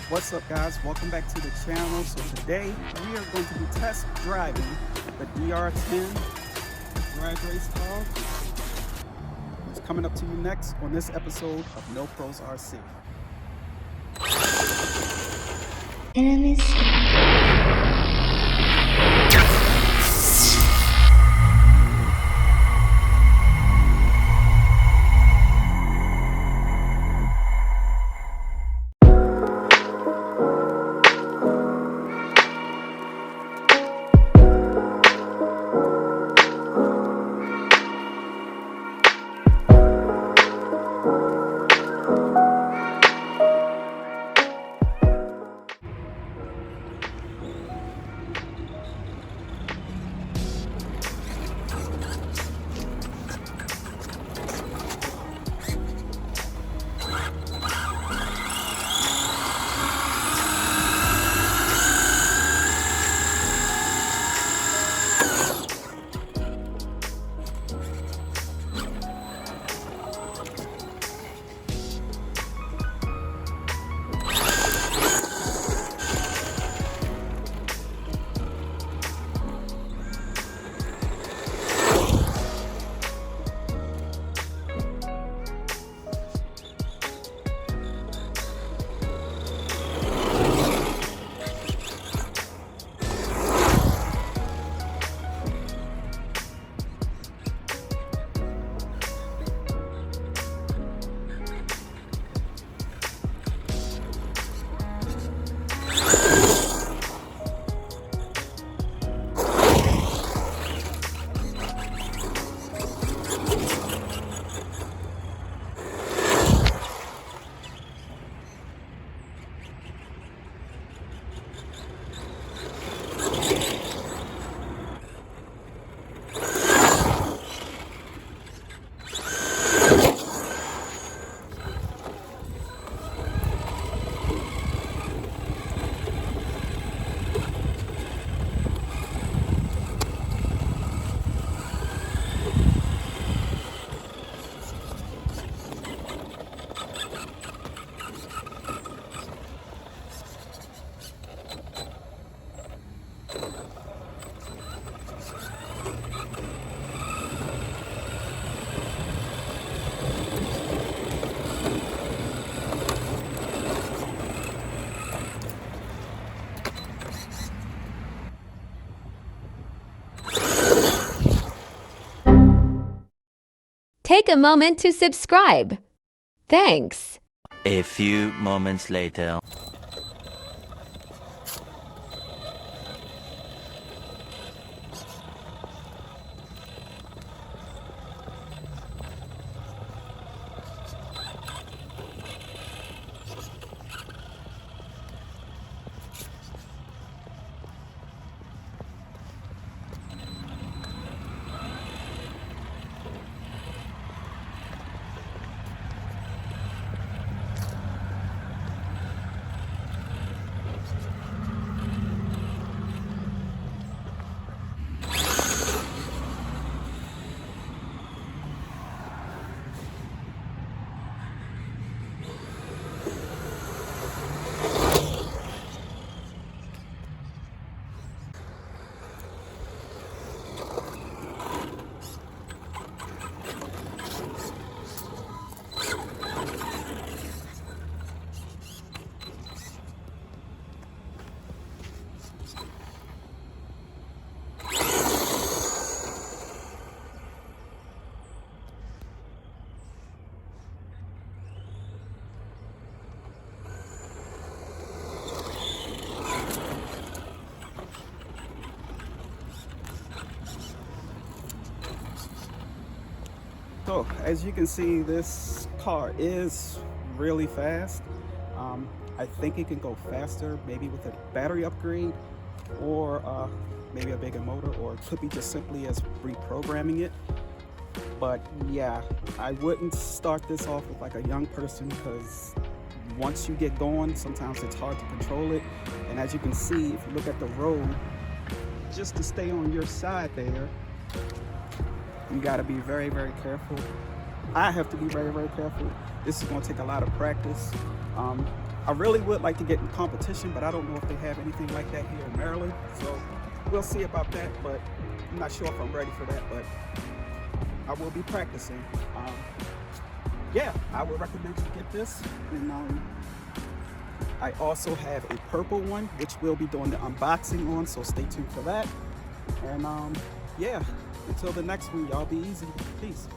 What's up, guys? Welcome back to the channel. So today we are going to be test driving the DR10 drag race car. It's coming up to you next on this episode of No Pros RC. Enemies. Take a moment to subscribe. Thanks. A few moments later. So as you can see, this car is really fast. I think it can go faster, maybe with a battery upgrade or maybe a bigger motor, or it could be just simply as reprogramming it. But yeah, I wouldn't start this off with like a young person, because once you get going, sometimes it's hard to control it. And as you can see, if you look at the road, just to stay on your side there, you got to be very, very careful. I have to be very, very careful. This is going to take a lot of practice. I really would like to get in competition, but I don't know if they have anything like that here in Maryland. So we'll see about that, but I'm not sure if I'm ready for that, but I will be practicing. Yeah, I would recommend you get this. And I also have a purple one, which we'll be doing the unboxing on, so stay tuned for that. And yeah, until the next one, y'all be easy. Peace.